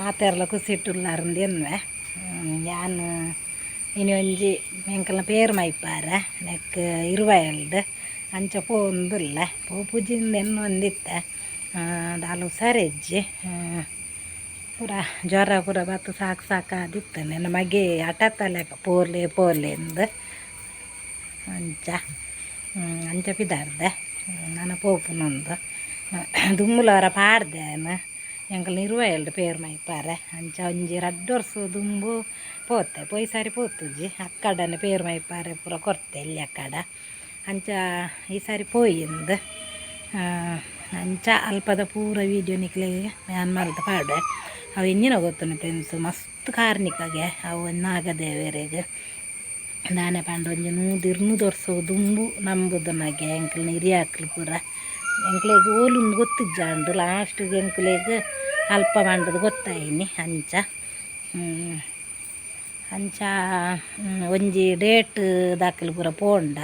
ಮಾತೆರ್ಲ ಕುಸಿಟ್ಟುಲ್ಲಾರಂದು ಎನ್ವೆ ಯಾನ್ ಇನಿ ಒಂಜಿ ಎಂಕಲ್ನ ಪೇರು ಮೈಪಾರ ನೆಕ್ ಇರುವಯಲ್ಡ್ ಅಂಚ ಪೋಂದುಲ್ಲ ಪೂಜಿಂದ ಎನ್ನು ಒಂದಿತ್ತೆ ದಾಲು ಸರೆಜ್ಜಿ ಪೂರ ಜ್ವರ ಪೂರ ಬತ್ತು ಸಾಕು ಸಾಕಾದಿತ್ತು ನನ್ನ ಮಗೆ ಹಠಾತ್ತಲೆಕ ಪೋಲೆ ಎಂದು ಅಂಚ ಪಿದಾರ್ದೆ ನಾನು ಪೋಪುನೊಂದು ದುಂಬುಲವರ ಪಾಡ್ದೇನು ಎಂಕಲ್ನ ಇರುವಯಲ್ಡ್ ಪೇರು ಮೈಪಾರೆ ಅಂಚ ಒಂಜಿ 2 ವರ್ಷ ದುಂಬು ಪೋತೆ ಪೋಯ್ ಸಾರಿ ಪೋತುಜಿ ಅಕ್ಕಡನೆ ಪೇರು ಮೈಪಾರೆ ಪೂರ ಕೊರ್ತೆ ಇಲ್ಲಿ ಅಕ್ಕಡ ಅಂಚ ಈ ಸಾರಿ ಪೋಯಿಂದು ಅಂಚ ಅಲ್ಪದ ಪೂರ ವೀಡಿಯೋ ನಿಕ್ಲೆಗೆ ನಾನು ಮಲ್ತ ಪಾಡೆ ಅವು ಎಂಜಿನ ಗೊತ್ತುನ ಫ್ರೆಂಡ್ಸ್ ಮಸ್ತ್ ಕಾರ್ನಿಕಾಗೆ ಅವು ನಾಗದೇವರಿಗೆ ನಾನೇ ಪಂಡ ಒಂಜಿ 100 ವರ್ಷ ದುಂಬು ನಂಬುದು ನಗೆ ಎಂಕಲ್ನ ಹಿರಿಯಾಕ್ಲು ಪೂರ ಎಂಕ್ಲೆಗ್ ಓಲುಂದು ಗೊತ್ತಿಜ್ಜಾಂಡು ಲಾಸ್ಟ್ಗೆ ಎಂಕ್ಲೆಗ್ ಅಲ್ಪ ಪಂಡದು ಗೊತ್ತಾಯಿನಿ ಅಂಚ ಒಂಜಿ ಡೇಟ್ ದಾಖಲೆ ಪೂರ ಪೋಂಡ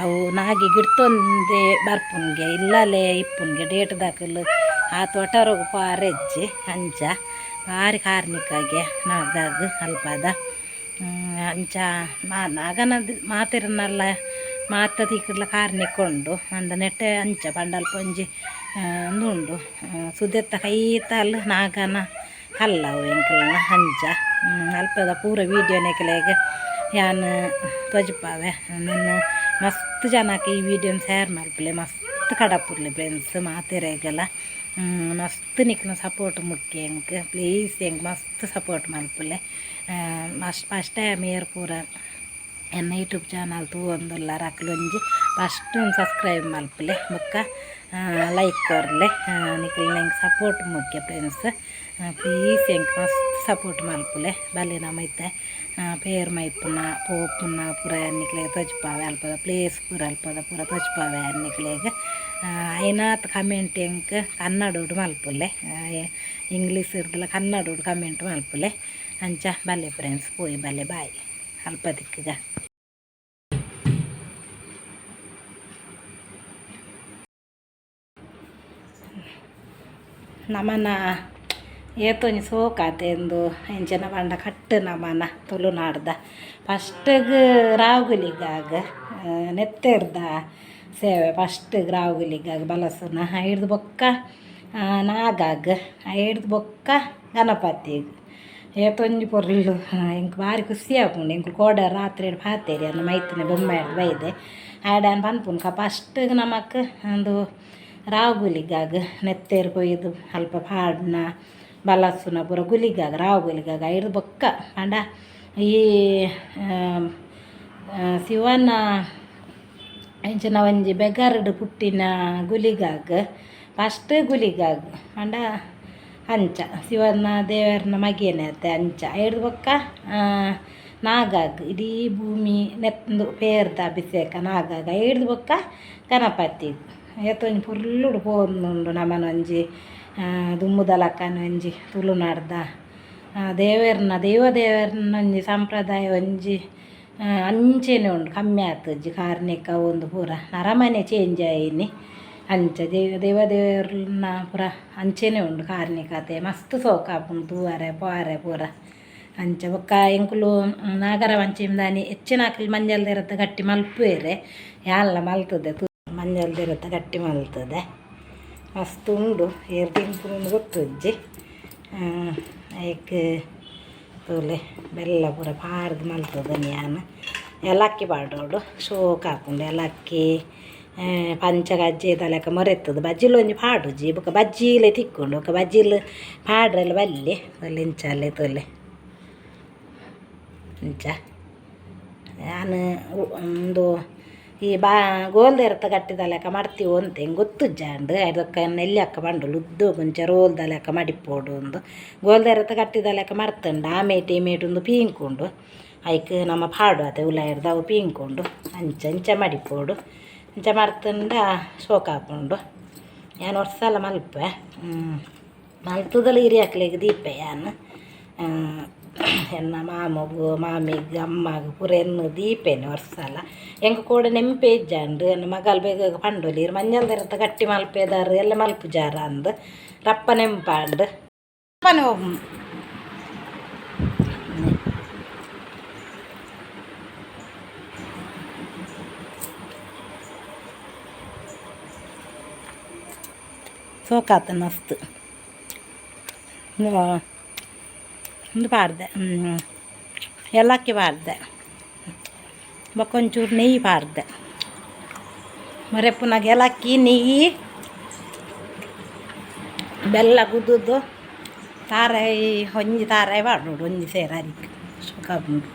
ಅವು ನಾಗಿ ಗಿಡ್ತೊಂದೆ ಬರ್ಪುನ್ಗೆ ಇಲ್ಲಲೇ ಇಪ್ಪುನ್ಗೆ ಡೇಟ್ ದಾಖಲು ಆ ತೋಟರೋಗ ಪಾರೆಜ್ಜಿ ಅಂಚ ಭಾರಿ ಕಾರ್ನಿಕಾಗೆ ನಾಗಾಗ ಅಲ್ಪದ ಅಂಚ ನಾಗನದು ಮಾತೆರನ್ನೆಲ್ಲ ಮಾತ ತಿಕ್ಕಡ್ಲ ಕಾರ್ನಿಕೊಂಡು ಅಂದ ನೆಟ್ಟೆ ಅಂಚ ಪಂಡಲ್ಪ ಒಂಜಿ ಉಂಡು ಸುದೆತ್ತ ಕೈತಲ್ ನಾಗನ ಕಲ್ಲವು ಎಂಕಲ್ನ ಅಂಚ ಅಲ್ಪದ ಪೂರ ವೀಡಿಯೋ ನೆಕಲೆಗೆ ಯಾನ್ ತೊಜ್ಪಾವೆ ನನ್ನ ಮಸ್ತ್ ಜನಕ್ಕೆ ಈ ವಿಡಿಯೋನ ಶೇರ್ ಮಲ್ಪಲೆ ಮಸ್ತ್ ಕಡಪುರ್ಲಿ ಫ್ರೆಂಡ್ಸ್ ಮಾತೆರೆಗೆಲ್ಲ ಮಸ್ತ್ ನಿಕ್ನ ಸಪೋರ್ಟ್ ಮುಖ್ಯ ಎಂಕ್ ಪ್ಲೀಸ್ ಎಂಕ್ ಮಸ್ತ್ ಸಪೋರ್ಟ್ ಮಲ್ಪಲೆ ಫಸ್ಟ್ ಟೈಮ್ ಏರ್ ಪೂರ ಎನ್ನ ಯೂಟ್ಯೂಬ್ ಚಾನಲ್ ತೂವೊಂದುಲ್ಲ ರಾಕ್ಲೊಂಜಿ ಫಸ್ಟ್ ಸಬ್ಸ್ಕ್ರೈಬ್ ಮಲ್ಪಲೆ ಬೊಕ್ಕ ಲೈಕ್ ಕೊರ್ಲೆ ನಿಕ್ಲ ನಂಗೆ ಸಪೋರ್ಟ್ ಮುಖ್ಯ ಫ್ರೆಂಡ್ಸ್ ಪ್ಲೀಸ್ ಎಂಕ್ ಮಸ್ತ್ ಸಪೋರ್ಟ್ ಮಲ್ಪಲೆ ಬಲ್ಲೆ ನಮೈತೆ ಪೇರು ಮೈಪುನ ಪೋಪುನ ಪೂರ ಎನ್ನಿಕ್ಲೆಗೆ ತೊಜ್ಪಾವೆ ಅಲ್ಪದ ಪ್ಲೇಸ್ ಪೂರ ಅಲ್ಪದ ಪೂರ ತೊಜ್ಪಾವೆ ಎನ್ನಿಕ್ಲೆಗೆ ಐನಾತ್ ಕಮೆಂಟ್ ಎಂಕ್ ಕನ್ನಡೋಡು ಮಲ್ಪುಲೆ ಇಂಗ್ಲೀಷ್ ಇರ್ದಲ್ಲ ಕನ್ನಡೋಡು ಕಮೆಂಟ್ ಮಲ್ಪುಲೆ ಅಂಚ ಬಲ್ಲೆ ಫ್ರೆಂಡ್ಸ್ ಪೋಯಿ ಬಲ್ಲೆ ಬಾಯ್ ಅಲ್ಪದಿಕ್ಕಗ ನಮನ ಏತೊಂಜಿ ಸೋಕಾತೆಂದು ಎಂಚನ ಪಂಡ ಕಟ್ಟು ನಮನ ತುಳುನಾಡ್ದ ಫಸ್ಟ್ಗೆ ರಾವ್ಗುಲಿಗಾಗ ನೆತ್ತೆರ್ದ ಸೇವೆ ಫಸ್ಟ್ಗೆ ರಾವ್ಗುಲಿಗಾಗ ಬಲಸುನ ಹಿಡ್ದು ಬೊಕ್ಕ ನಾಗಾಗ ಹಿಡ್ದು ಬೊಕ್ಕ ಗಣಪತಿಗೆ ಏತೊಂಜಿ ಪೊರ್ಲು ಎಂಕ್ ಭಾರಿ ಖುಷಿ ಆಪುಂಡು ಎಂಕ್ ಕೋಡ ರಾತ್ರಿ ಪಾತೇರಿ ಅಂದು ಮೈತಿನ ಬೊಮ್ಮೆ ಬೈದೆ ಆಡಾನ್ ಪನ್ಪುನ್ಕ ಫಸ್ಟ್ಗೆ ನಮಕ್ ಒಂದು ರಾವ್ಗುಲಿಗಾಗ ನೆತ್ತೇರು ಕೊಯ್ದು ಅಲ್ಪ ಪಾಡ್ನ ಬಲಸುನ ಪೂರ ಗುಲಿಗಾಗ ರಾವ್ಗುಲಿಗಾಗ ಹಿಡ್ದು ಬೊಕ್ಕ ಪಂಡ ಈ ಶಿವನ ಎಂಚಿನ ಒಂಜಿ ಬೆಗರ್ಡು ಪುಟ್ಟಿನ ಗುಲಿಗಾಗ ಫಸ್ಟ್ ಗುಲಿಗಾಗ ಪಂಡ ಅಂಚ ಶಿವನ ದೇವರನ ಮಗೇನೆ ಅತ್ತೆ ಅಂಚ ಹಿಡ್ದು ಬೊಕ್ಕ ನಾಗಾಗ ಇಡೀ ಭೂಮಿ ನೆತ್ತಂದು ಪೇರ್ದ ಅಭಿಷೇಕ ನಾಗಾಗ ಹಿಡ್ದು ಬೊಕ್ಕ ಗಣಪತಿಗೆ ಏತೊಂಜಿ ಪುರ್ಲುಡು ಪೋಂದುಂಡು ನಮನ ಒಂಜಿ ದುಂಬುದಲಕ್ಕನ ಒಂಜಿ ತುಳುನಾಡ್ದ ದೇವರನ ಒಂಜಿ ಸಂಪ್ರದಾಯ ಒಂಜಿ ಅಂಚೆನೆ ಉಂಡು ಕಮ್ಮಿ ಆತಜ್ಜಿ ಕಾರ್ಣಿಕ ಒಂದು ಪೂರ ನರಮನೆ ಚೇಂಜ್ ಆಯಿನಿ ಅಂಚ ದೇವರನ್ನ ಪೂರ ಅಂಚೆನೆ ಉಂಡು ಕಾರ್ಣಿಕತೆ ಮಸ್ತ್ ಸೋಕಾಪುಂಡು ತೂವರೆ ಪಾರೆ ಪೂರ ಅಂಚ ಬೊಕ್ಕ ಎಂಕುಲು ನಾಗರ ಪಂಚಮಿದಾನಿ ಹೆಚ್ಚಿನ ಆಕಲಿ ಮಂಜಲ್ ದೇರತ್ತ ಗಟ್ಟಿ ಮಲ್ಪುವೆರೆ ಯಾಲ್ಲ ಮಲ್ತದೆ ಮಂಜಲ್ ದೇರತ್ತ ಗಟ್ಟಿ ಮಲ್ತದೆ ಮಸ್ತ್ ಉಂಡು ಏರ್ದಿಂಪುಂಡು ಗೊತ್ತುಜ್ಜಿ ಐಕ್ ತೋಲೆ ಬೆಲ್ಲ ಪೂರ ಪಾರ್ದು ಮಲ್ತದೆ ಯಾನ್ ಏಲಕ್ಕಿ ಪಾಡೋಡು ಶೋಕ್ ಹಾಕೊಂಡು ಏಲಕ್ಕಿ ಪಂಚಗಜ್ಜೆ ಲೆಕ್ಕ ಮೊರೆತ್ತದು ಬಜ್ಜಿಲು ಒಂಜಿ ಪಾಡುಜಿ ಬೊಕ್ಕ ಬಜ್ಜಿಲೆ ತಿಕ್ಕೊಂಡು ಬೊಕ್ಕ ಬಜ್ಜಿಲು ಪಾಡ್ರೆಲ್ಲ ಬಲ್ಲಿ ತೊಲೆ ಇಂಚಲ್ಲೇ ತೊಲೆ ಇಂಚ ನಾನು ಒಂದು ಈ ಗೋಲ್ದೆರತ ಗಟ್ಟಿದ ಲೆಕ್ಕ ಮಾಡ್ತೀವಿ ಅಂತ ಹೆಂಗೆ ಗೊತ್ತುಜ್ಜಾಂಡು ಅದಕ್ಕೆ ನೆಲ್ಲಿ ಅಕ್ಕ ಬಂಡಲು ಉದ್ದು ಕೊಂಚ ರೋಲ್ದ ಲೆಕ್ಕ ಮಡಿಪೋಡು ಒಂದು ಗೋಲ್ದೆರತ ಗಟ್ಟಿದ ಲೆಕ್ಕ ಮರ್ತಂಡು ಆಮೇಟು ಒಂದು ಪೀಂಕೊಂಡು ಐಕ್ ನಮ್ಮ ಪಾಡು ಅದೇ ಉಲಾಯಿಡ್ದು ಅವು ಪೀಂಕೊಂಡು ಅಂಚ ಮಡಿಪೋಡು ಅಂಚ ಮರ್ತಂಡ ಸೋಕ್ ಹಾಕೊಂಡು ಯಾನು ವರ್ಷಲ ಮಲ್ಪೆ ಮಲ್ತದಲ್ಲಿ ಹಿರಿಯಾಕ್ಲಿಗೆ ದೀಪೆ ಯಾನು ಎನ್ನ ಮಾಮಗು ಮಾಮಿಗೆ ಅಮ್ಮಗೆ ಪೂರ ಎನ್ನು ದೀಪೇನೆ ವರ್ಷಲ ಎಂಗೆ ಕೂಡ ನೆಂಪೆ ಇಜ್ಜಂಡು ಎನ್ನ ಮಗಲ್ ಬೇಗ ಪಂಡೊಲಿರು ಮಂಜಲ್ ದೆರತ ಗಟ್ಟಿ ಮಲ್ಪೆದಾರು ಎಲ್ಲ ಮಲ್ಪು ಜಾರ ಅಂದು ರಪ್ಪ ನೆಂಪಾಂಡು ಸೋಕಾತನ ಮಸ್ತ್ ಒಂದು ಪಾಡ್ದೆ ಏಲಕ್ಕಿ ಪಾಡ್ದೆ ಬಕ್ಕೊಂಚೂರು ನೆಯ್ಯಿ ಪಾಡ್ದೆ ಮರೆ ಪುನಃ ಏಲಕ್ಕಿ ನೆಯ್ಯಿ ಬೆಲ್ಲ ಗುದ್ದುದು ತಾರಾಯಿ ಒಂಜಿ ತಾರಾಯಿ ಪಾಡೋಡು ಒಂಜಿ ಸೇರ ಅರಿಕೆ ಸೋಕ ಉಂಡು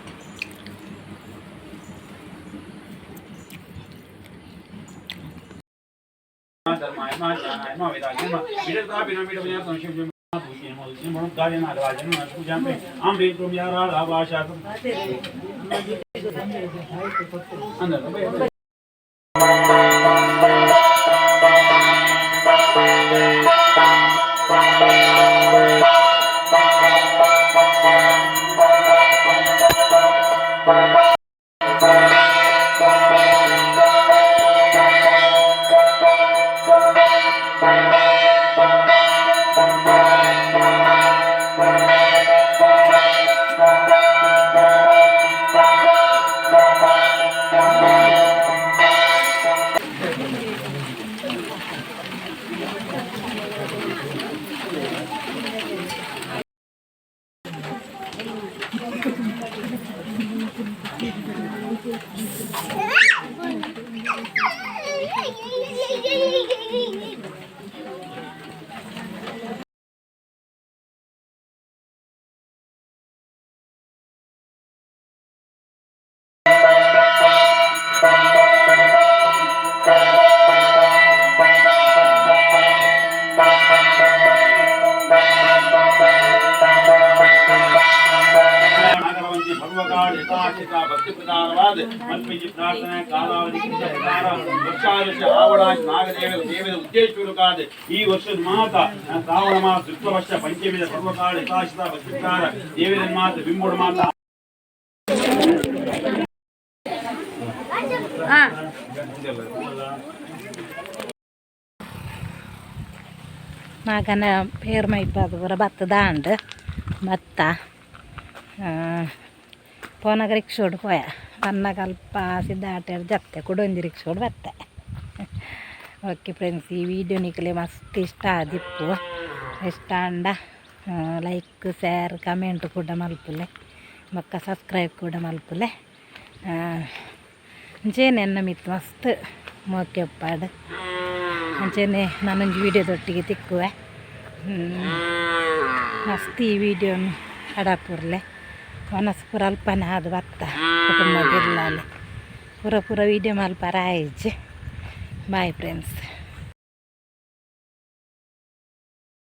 ಭಕ್ತಿ ಪ್ರಧಾನವಾದ ಮಲ್ಪಿಜಿ ಪ್ರಾರ್ಥನೆ ಕಾಲಾವಧಿ ವರ್ಷಾದರ್ಶ ಆವಡಾಂಶ ನಾಗದೇವರ ದೇವರ ಉದ್ದೇಶಪೂರ್ವಕಾದ ಈ ವರ್ಷದ ಮಾತ ಶ್ರಾವಣ ಮಾಸ ಶುಕ್ಲ ವರ್ಷ ಪಂಚಮಿದ ಪರ್ವಕಾಲ ಯಥಾಶಿತ ಭಕ್ತಿ ಪ್ರಧಾನ ದೇವರ ಮಾತ ಬಿಂಬೋಡ ಮಾತ ಮಗನ ಪೇರು ಮೈಪಾದ ಬರ ಭತ್ತ ದಾಂಡ್ ಭತ್ತ ಪೋನಾಗ ರಿಕ್ಷೋಡ್ ಹೋಯ ಅನ್ನಗ ಅಲ್ಪ ಸಿದ್ದಾಟ ಜತ್ತೆ ಕುಡೊಂದಿ ರಿಕ್ಷೋಡ್ ಬತ್ತೆ ಓಕೆ ಫ್ರೆಂಡ್ಸ್ ಈ ವಿಡಿಯೋ ನಿಕ್ಲೆ ಮಸ್ತ್ ಇಷ್ಟ ಆದಿಪ್ಪು ಇಷ್ಟ ಅಂಡ ಲೈಕ್ ಶೇರ್ ಕಮೆಂಟ್ ಕೂಡ ಮಲ್ಪುಲೆ ಮಕ್ಕ ಸಬ್ಸ್ಕ್ರೈಬ್ ಕೂಡ ಮಲ್ಪುಲೆ ಅಂಚೇನೆ ಎನ್ನ ಮಿತ್ ಮಸ್ತ್ ಮೋಕೆ ಒಪ್ಪಾಡು ಅಂಚೆನೆ ನಾನೊಂದು ವಿಡಿಯೋದೊಟ್ಟಿಗೆ ತಿಕ್ಕುವೆ ಮಸ್ತ್ ಈ ವಿಡಿಯೋನು ಹಡಪುರ್ಲೆ ಮನಸ್ಸು ಪೂರ ಅಲ್ಪನೆ ಅದು ಬರ್ತ ಕುಟುಂಬದಿಲ್ಲ ಪೂರ ವಿಡಿಯೋ ಮಲ್ಪರ ಆಯ್ಜ್ ಬಾಯ್ ಫ್ರೆಂಡ್ಸ್.